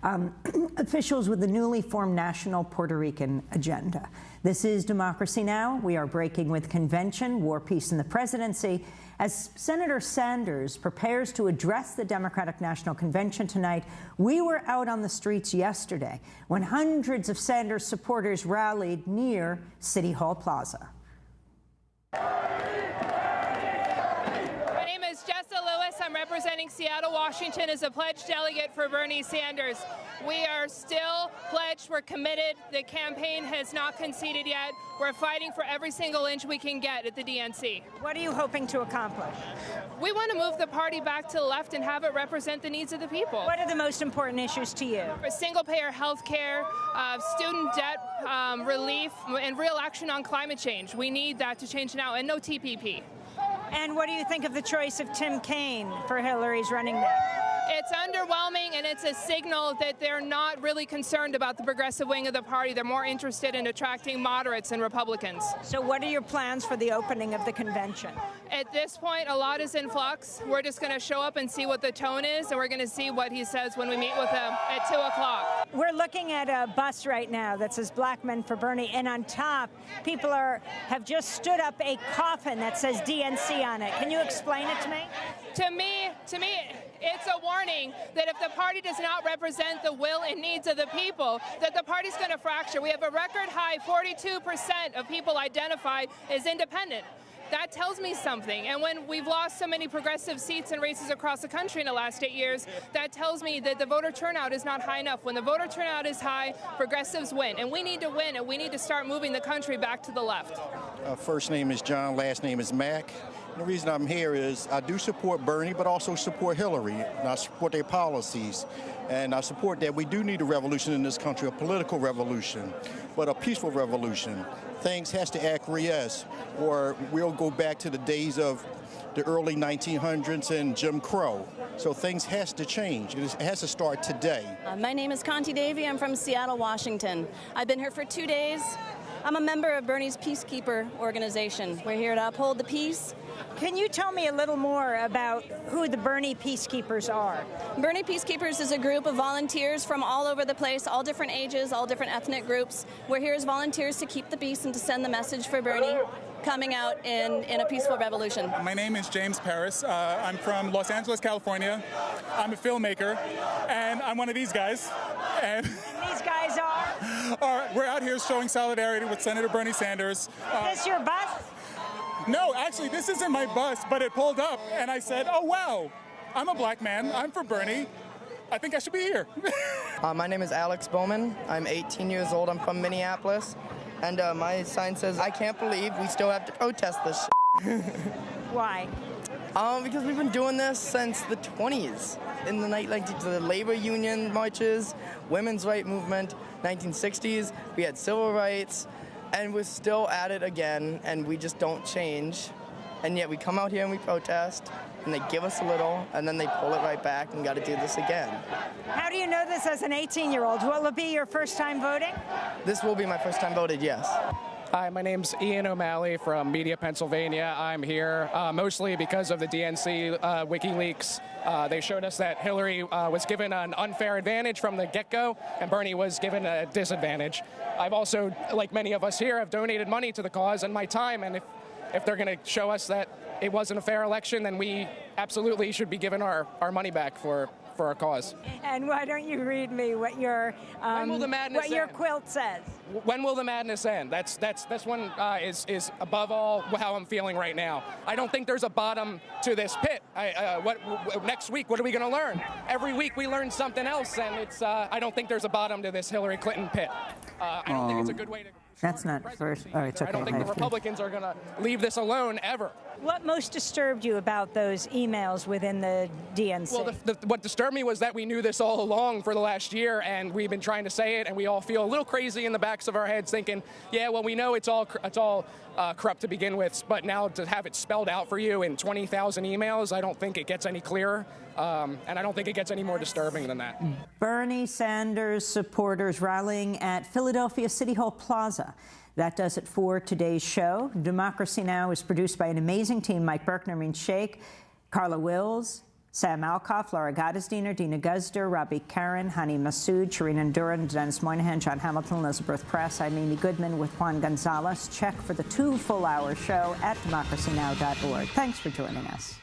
officials with the newly formed National Puerto Rican Agenda. This is Democracy Now! We are breaking with Convention, War, Peace, and the Presidency. As Senator Sanders prepares to address the Democratic National Convention tonight, we were out on the streets yesterday when hundreds of Sanders supporters rallied near City Hall Plaza. I'm representing Seattle, Washington as a pledged delegate for Bernie Sanders. We are still pledged. We're committed. The campaign has not conceded yet. We're fighting for every single inch we can get at the DNC. What are you hoping to accomplish? We want to move the party back to the left and have it represent the needs of the people. What are the most important issues to you? Single-payer health care, student debt relief, and real action on climate change. We need that to change now, and no TPP. And what do you think of the choice of Tim Kaine for Hillary's running mate? It's underwhelming, and it's a signal that they're not really concerned about the progressive wing of the party. They're more interested in attracting moderates and Republicans. So what are your plans for the opening of the convention? At this point, a lot is in flux. We're just going to show up and see what the tone is, and we're going to see what he says when we meet with him at 2 o'clock. We're looking at a bus right now that says Black Men for Bernie, and on top, people have just stood up a coffin that says DNC on it. Can you explain it to me? To me, it's a warning that if the party does not represent the will and needs of the people, that the party's going to fracture. We have a record high 42% of people identified as independent. That tells me something. And when we've lost so many progressive seats and races across the country in the last 8 years, that tells me that the voter turnout is not high enough. When the voter turnout is high, progressives win. And we need to win, and we need to start moving the country back to the left. First name is John, last name is Mack. The reason I'm here is I do support Bernie, but also support Hillary, and I support their policies. And I support that we do need a revolution in this country, a political revolution, but a peaceful revolution. Things has to acquiesce, or we'll go back to the days of the early 1900s and Jim Crow. So things has to change. It has to start today. My name is Conti Davey. I'm from Seattle, Washington. I've been here for 2 days. I'm a member of Bernie's Peacekeeper organization. We're here to uphold the peace. Can you tell me a little more about who the Bernie Peacekeepers are? Bernie Peacekeepers is a group of volunteers from all over the place, all different ages, all different ethnic groups. We're here as volunteers to keep the peace and to send the message for Bernie coming out in a peaceful revolution. My name is James Paris. I'm from Los Angeles, California. I'm a filmmaker, and I'm one of these guys. And these guys are? We're out here showing solidarity with Senator Bernie Sanders. Is this your bus? No, actually, this isn't my bus, but it pulled up, and I said, oh, wow, I'm a black man. I'm for Bernie. I think I should be here. My name is Alex Bowman. I'm 18 years old. I'm from Minneapolis. And my sign says, I can't believe we still have to protest this shit. Why? Because we've been doing this since the 20s. In the the labor union marches, women's rights movement, 1960s, we had civil rights, and we're still at it again, and we just don't change. And yet we come out here and we protest, and they give us a little, and then they pull it right back, and got to do this again. How do you know this as an 18-year-old? Will it be your first time voting? This will be my first time voted, yes. Hi, my name's Ian O'Malley from Media, Pennsylvania. I'm here mostly because of the DNC WikiLeaks. They showed us that Hillary was given an unfair advantage from the get-go, and Bernie was given a disadvantage. I've also, like many of us here, have donated money to the cause and my time, and if they're going to show us that it wasn't a fair election, then we absolutely should be given our money back for our cause. And why don't you read me what your quilt says? When will the madness end? That's one is above all how I'm feeling right now. I don't think there's a bottom to this pit. Next week, what are we going to learn? Every week we learn something else, and it's I don't think there's a bottom to this Hillary Clinton pit. I don't think it's a good way to. That's not first. Oh, it's okay. I don't think the Republicans are going to leave this alone ever. What most disturbed you about those emails within the DNC? Well, what disturbed me was that we knew this all along for the last year, and we've been trying to say it, and we all feel a little crazy in the backs of our heads, thinking, yeah, well, we know it's all corrupt to begin with, but now to have it spelled out for you in 20,000 emails, I don't think it gets any clearer, and I don't think it gets any more disturbing than that. Bernie Sanders supporters rallying at Philadelphia City Hall Plaza. That does it for today's show. Democracy Now! Is produced by an amazing team: Mike Berkner, Mean Sheikh, Carla Wills, Sam Alcoff, Laura Gottesdiener, Dina Guzder, Robbie Karen, Hani Massoud, Sharina Duran, Dennis Moynihan, John Hamilton, Elizabeth Press. I'm Amy Goodman with Juan Gonzalez. Check for the 2 full-hour show at democracynow.org. Thanks for joining us.